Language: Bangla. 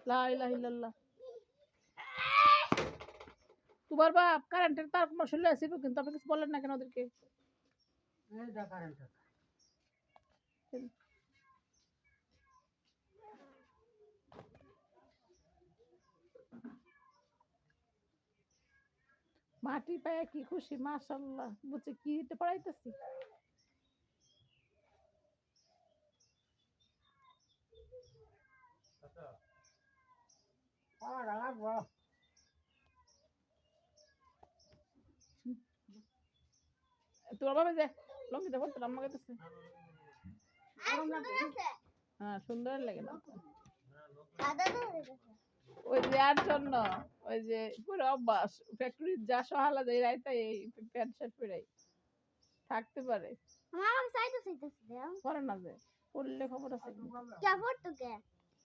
লা ইলাহা ইল্লাল্লাহ। তোমার বাপ কারেন্টের তার মশলা আছে কিন্তু আপনি কিছু বলেন না কেন ওদেরকে? মাটি পায়া কি খুশি, মাশাআল্লাহ। বুঝছে কি এটা পড়াইতেছি। তোমার বাবা যে লঙ্গিটা পড়তো আম্মা কাছে। হ্যাঁ সুন্দর লাগে না। ওই যে আর জন্য ওই যে পুরো অভ্যাস ফ্যাক্টরির যা সহালা দেয় রাইতে এই প্যান্ট শার্ট পরে থাকতে পারে। আমার চাইতে চাইতেছে পরে না যে পড়লে খবর আছে। কে পড়তো কে